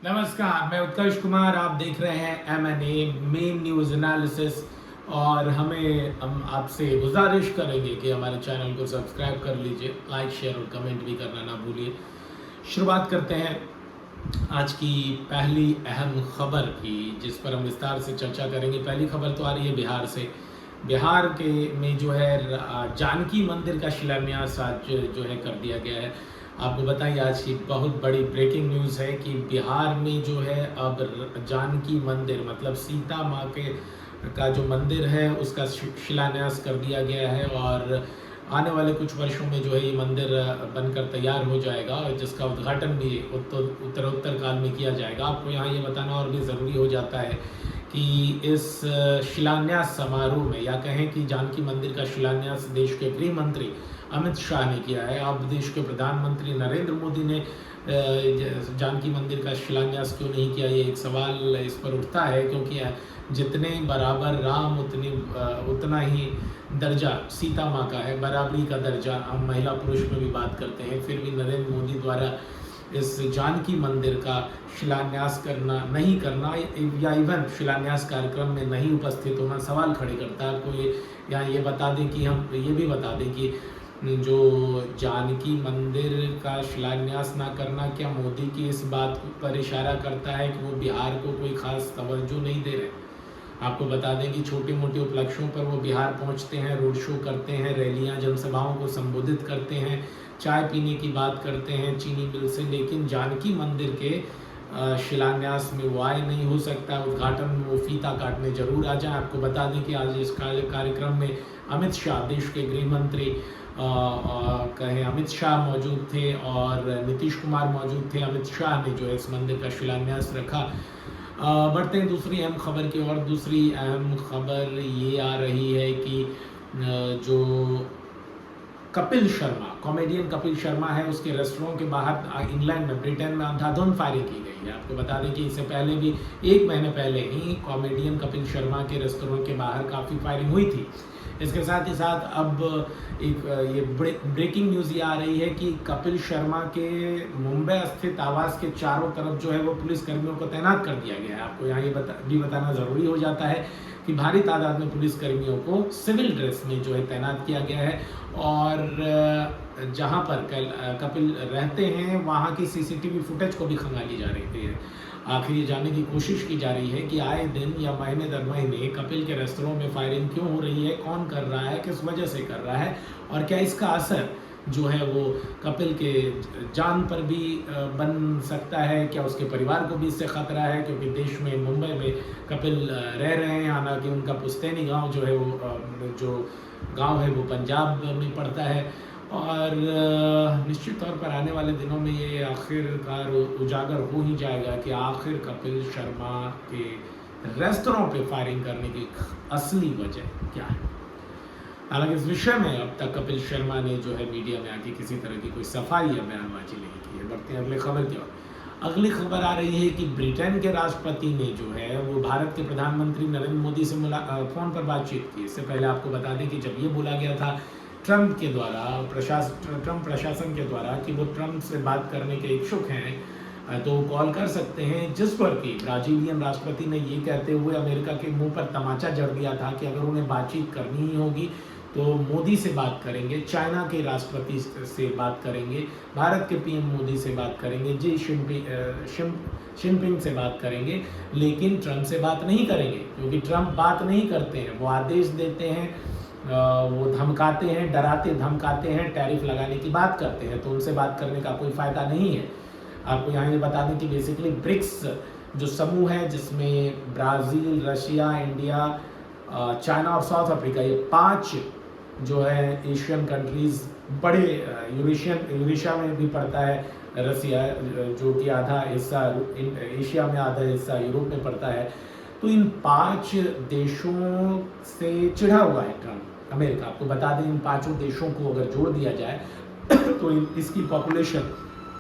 नमस्कार, मैं उत्कर्ष कुमार। आप देख रहे हैं M&A मेन न्यूज़ एनालिसिस और हम आपसे गुजारिश करेंगे कि हमारे चैनल को सब्सक्राइब कर लीजिए, लाइक शेयर और कमेंट भी करना ना भूलिए। शुरुआत करते हैं आज की पहली अहम खबर की, जिस पर हम विस्तार से चर्चा करेंगे। पहली खबर तो आ रही है बिहार से। बिहार के में जो है जानकी मंदिर का शिलान्यास आज जो है कर दिया गया है। आपको बताइए, आज की बहुत बड़ी ब्रेकिंग न्यूज़ है कि बिहार में जो है अब जानकी मंदिर मतलब सीता माँ के का जो मंदिर है उसका शिलान्यास कर दिया गया है और आने वाले कुछ वर्षों में जो है ये मंदिर बनकर तैयार हो जाएगा और जिसका उद्घाटन भी उत्तरोत्तर काल में किया जाएगा। आपको यहाँ ये बताना और भी ज़रूरी हो जाता है कि इस शिलान्यास समारोह में, या कहें कि जानकी मंदिर का शिलान्यास देश के गृह मंत्री अमित शाह ने किया है। अब देश के प्रधानमंत्री नरेंद्र मोदी ने जानकी मंदिर का शिलान्यास क्यों नहीं किया, ये एक सवाल इस पर उठता है, क्योंकि जितने बराबर राम उतना ही दर्जा सीता माँ का है, बराबरी का दर्जा हम महिला पुरुष में भी बात करते हैं। फिर भी नरेंद्र मोदी द्वारा इस जानकी मंदिर का शिलान्यास नहीं करना या इवन शिलान्यास कार्यक्रम में नहीं उपस्थित होना सवाल खड़े करता है। आपको यहाँ ये बता दें कि हम ये भी बता दें कि जो जानकी मंदिर का शिलान्यास ना करना क्या मोदी की इस बात पर इशारा करता है कि वो बिहार को कोई खास तवज्जो नहीं दे रहे। आपको बता दें कि छोटे मोटे उपलक्ष्यों पर वो बिहार पहुंचते हैं, रोड शो करते हैं, रैलियां जनसभाओं को संबोधित करते हैं, चाय पीने की बात करते हैं चीनी मिल से, लेकिन जानकी मंदिर के शिलान्यास में वो आए नहीं हो सकता। उद्घाटन में वो फीता काटने जरूर आ जाए। आपको बता दें कि आज इस कार्यक्रम में अमित शाह, देश के गृह मंत्री कहें अमित शाह मौजूद थे और नीतीश कुमार मौजूद थे। अमित शाह ने जो है इस मंदिर का शिलान्यास रखा। बढ़ते हैं दूसरी अहम खबर की और। दूसरी अहम खबर ये आ रही है कि जो कपिल शर्मा, कॉमेडियन कपिल शर्मा है, उसके रेस्टोरेंट के बाहर इंग्लैंड में, ब्रिटेन में अंधाधुंध फायरिंग की गई है। आपको बता दें कि इससे पहले भी 1 महीने पहले ही कॉमेडियन कपिल शर्मा के रेस्टोरेंट के बाहर काफ़ी फायरिंग हुई थी। इसके साथ ही साथ अब एक ये ब्रेकिंग न्यूज़ ये आ रही है कि कपिल शर्मा के मुंबई स्थित आवास के चारों तरफ जो है वो पुलिस कर्मियों को तैनात कर दिया गया है। आपको यहाँ ये बताना ज़रूरी हो जाता है कि भारी तादाद में पुलिस कर्मियों को सिविल ड्रेस में जो है तैनात किया गया है और जहाँ पर कपिल रहते हैं वहाँ की सीसीटीवी फुटेज को भी खंगाली जा रही थी। आखिर ये जानने की कोशिश की जा रही है कि आए दिन या महीने दर महीने कपिल के रेस्टोरेंट में फायरिंग क्यों हो रही है, कौन कर रहा है, किस वजह से कर रहा है और क्या इसका असर जो है वो कपिल के जान पर भी बन सकता है, क्या उसके परिवार को भी इससे खतरा है, क्योंकि देश में मुंबई में कपिल रह रहे हैं। हालांकि उनका पुश्तैनी गांव जो है वो जो गांव है वो पंजाब में पड़ता है और निश्चित तौर पर आने वाले दिनों में ये आखिरकार उजागर हो ही जाएगा कि आखिर कपिल शर्मा के रेस्तरां पे फायरिंग करने की असली वजह क्या है। हालांकि इस विषय में अब तक कपिल शर्मा ने जो है मीडिया में आके किसी तरह की कोई सफाई या बयानबाजी नहीं की है। बढ़ते हैं अगली खबर की ओर। अगली खबर आ रही है कि ब्रिटेन के राष्ट्रपति ने जो है वो भारत के प्रधानमंत्री नरेंद्र मोदी से फ़ोन पर बातचीत की। इससे पहले आपको बता दें कि जब ये बोला गया था ट्रंप के द्वारा, ट्रंप प्रशासन के द्वारा कि वो ट्रंप से बात करने के इच्छुक हैं तो कॉल कर सकते हैं, जिस पर कि ब्राज़ीलियन राष्ट्रपति ने ये कहते हुए अमेरिका के मुंह पर तमाचा जड़ दिया था कि अगर उन्हें बातचीत करनी ही होगी तो मोदी से बात करेंगे, चाइना के राष्ट्रपति से बात करेंगे, भारत के पीएम मोदी से बात करेंगे, जी जिनपिंग से बात करेंगे, लेकिन ट्रंप से बात नहीं करेंगे, क्योंकि ट्रंप बात नहीं करते हैं। वो आदेश देते हैं, वो धमकाते हैं, डराते धमकाते हैं, टैरिफ लगाने की बात करते हैं, तो उनसे बात करने का कोई फ़ायदा नहीं है। आपको यहाँ ये बता दें कि बेसिकली ब्रिक्स जो समूह है, जिसमें ब्राज़ील, रशिया, इंडिया, चाइना और साउथ अफ्रीका, ये 5 जो है एशियन कंट्रीज़, बड़े यूरेशिया में भी पड़ता है रसिया, जो कि आधा हिस्सा एशिया में, आधा हिस्सा यूरोप में पड़ता है। तो इन 5 देशों से चिढ़ा हुआ है ट्रंप, अमेरिका। आपको बता दें इन 5 देशों को अगर जोड़ दिया जाए तो इसकी पॉपुलेशन,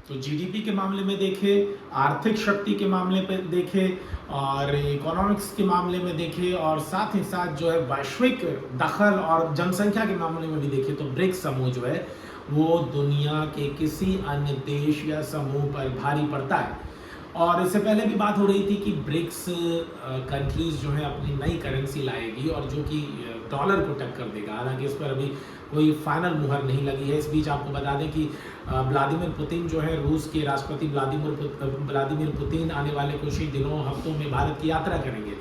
तो जीडीपी के मामले में देखें, आर्थिक शक्ति के मामले पे देखें और इकोनॉमिक्स के मामले में देखें और साथ ही साथ जो है वैश्विक दखल और जनसंख्या के मामले में भी देखें, तो ब्रिक्स समूह जो है वो दुनिया के किसी अन्य देश या समूह पर भारी पड़ता है। और इससे पहले भी बात हो रही थी कि ब्रिक्स कंट्रीज जो है अपनी नई करेंसी लाएगी और जो कि डॉलर को टक्कर देगा। हालांकि इस पर अभी कोई फाइनल मुहर नहीं लगी है। इस बीच आपको बता दें कि व्लादिमीर पुतिन जो है, रूस के राष्ट्रपति व्लादिमीर पुतिन आने वाले कुछ ही दिनों हफ्तों में भारत की यात्रा करेंगे।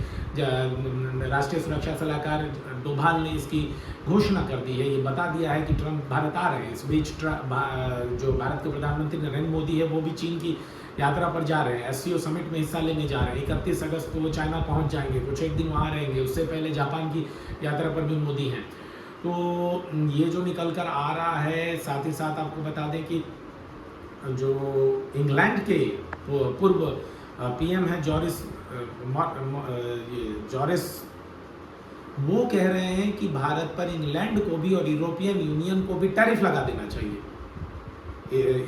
राष्ट्रीय सुरक्षा सलाहकार डोभाल ने इसकी घोषणा कर दी है, ये बता दिया है कि ट्रंप भारत आ रहे हैं। इस बीच जो भारत के प्रधानमंत्री नरेंद्र मोदी है वो भी चीन की यात्रा पर जा रहे हैं, एससीओ समिट में हिस्सा लेने जा रहे हैं। 31 अगस्त को वो चाइना पहुंच जाएंगे, कुछ एक दिन वहाँ रहेंगे। उससे पहले जापान की यात्रा पर भी मोदी हैं। तो ये जो निकल कर आ रहा है, साथ ही साथ आपको बता दें कि जो इंग्लैंड के पूर्व पीएम है जॉरिस, वो कह रहे हैं कि भारत पर इंग्लैंड को भी और यूरोपियन यूनियन को भी टैरिफ लगा देना चाहिए।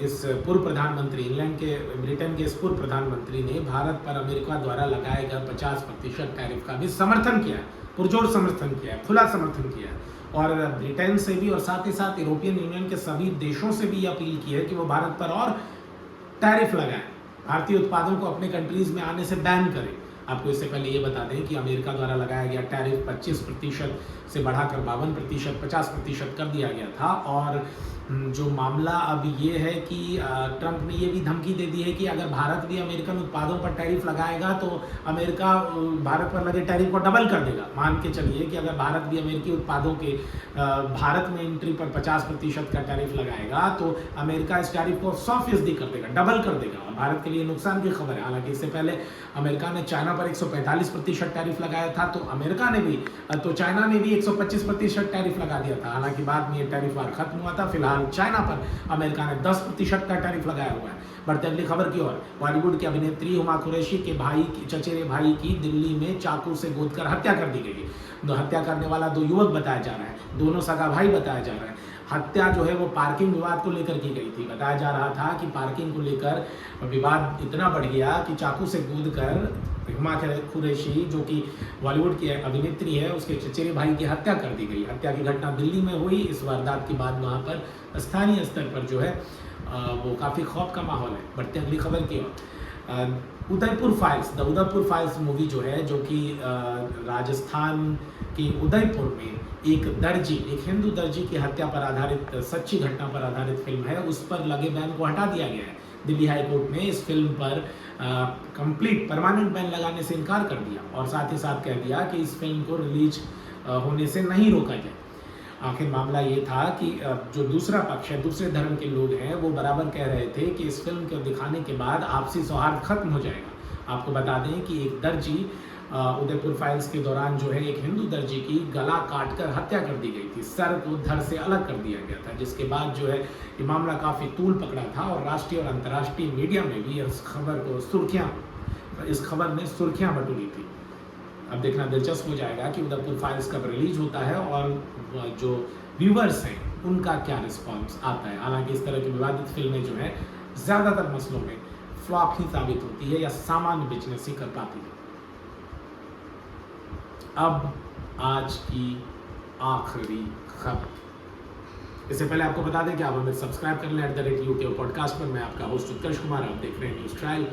इस पूर्व प्रधानमंत्री ब्रिटेन के इस पूर्व प्रधानमंत्री ने भारत पर अमेरिका द्वारा लगाए गए 50% टैरिफ का भी समर्थन किया है, पुरजोर समर्थन किया है, खुला समर्थन किया है। और ब्रिटेन से भी और साथ ही साथ यूरोपियन यूनियन के सभी देशों से भी अपील की है कि वो भारत पर और टैरिफ लगाएं, भारतीय उत्पादों को अपने कंट्रीज में आने से बैन करें। आपको इससे पहले ये बता दें कि अमेरिका द्वारा लगाया गया टैरिफ 25% से बढ़ाकर 52%, 50% कर दिया गया था। और जो मामला अब ये है कि ट्रंप ने ये भी धमकी दे दी है कि अगर भारत भी अमेरिकन उत्पादों पर टैरिफ लगाएगा तो अमेरिका भारत पर लगे टैरिफ को डबल कर देगा। मान के चलिए कि अगर भारत भी अमेरिकी उत्पादों के भारत में एंट्री पर 50% का टैरिफ लगाएगा तो अमेरिका इस टैरिफ को 100% कर देगा, डबल कर देगा। और भारत के लिए नुकसान की खबर है। हालांकि इससे पहले अमेरिका ने चाइना पर 145% टैरिफ लगाया था, तो चाइना ने भी 125% टैरिफ लगा दिया था। हालांकि बाद में ये टैरिफ वार खत्म हुआ था। फिलहाल चाइना पर अमेरिका ने 10% का टैरिफ लगाया हुआ है। बढ़ते अगली खबर की ओर। बॉलीवुड की अभिनेत्री हुमा कुरैशी के चचेरे भाई की दिल्ली में चाकू से गोदकर हत्या कर दी गई है। हत्या करने वाला 2 युवक बताया जा रहा है, दोनों सगा भाई बताया जा रहा है। हत्या जो है वो पार्किंग विवाद को लेकर की गई थी। बताया जा रहा था कि पार्किंग को लेकर विवाद इतना बढ़ गया कि चाकू से कूदकर हुमा कुरैशी, जो कि बॉलीवुड की अभिनेत्री है, उसके चचेरे भाई की हत्या कर दी गई। हत्या की घटना दिल्ली में हुई। इस वारदात के बाद वहाँ पर स्थानीय स्तर पर जो है वो काफ़ी खौफ का माहौल है। बढ़ते अगली खबर की ओर। उदयपुर फाइल्स मूवी जो है, जो कि राजस्थान के उदयपुर में एक हिंदू दर्जी की हत्या पर आधारित, सच्ची घटना पर आधारित फिल्म है। उस पर लगे बैन को हटा दिया गया है। दिल्ली हाई कोर्ट ने इस फिल्म पर कंप्लीट परमानेंट बैन लगाने से इनकार कर दिया और साथ ही साथ कह दिया कि इस फिल्म को रिलीज होने से नहीं रोका जाए। आखिर मामला ये था कि जो दूसरा पक्ष है, दूसरे धर्म के लोग हैं, वो बराबर कह रहे थे कि इस फिल्म को दिखाने के बाद आपसी सौहार्द खत्म हो जाएगा। आपको बता दें कि एक दर्जी उदयपुर फाइल्स के दौरान जो है एक हिंदू दर्जी की गला काटकर हत्या कर दी गई थी, सर को धड़ से अलग कर दिया गया था, जिसके बाद जो है ये मामला काफ़ी तूल पकड़ा था और राष्ट्रीय और अंतर्राष्ट्रीय मीडिया में भी इस खबर ने सुर्खियाँ बटोरी थी। अब देखना दिलचस्प हो जाएगा कि उदयपुर फाइल्स कब रिलीज होता है और जो व्यूवर्स हैं उनका क्या रिस्पॉन्स आता है। हालांकि इस तरह की विवादित फिल्में जो है ज़्यादातर मसलों में फ्लॉप ही साबित होती है या सामान्य बिजनेस ही कर पाती है। अब आज की आखिरी खबर। इससे पहले आपको बता दें कि आप हमें सब्सक्राइब कर लें @YouTube पॉडकास्ट पर। मैं आपका होस्ट उत्कर्ष कुमार, आप देख रहे हैं न्यूज़ ट्रायल।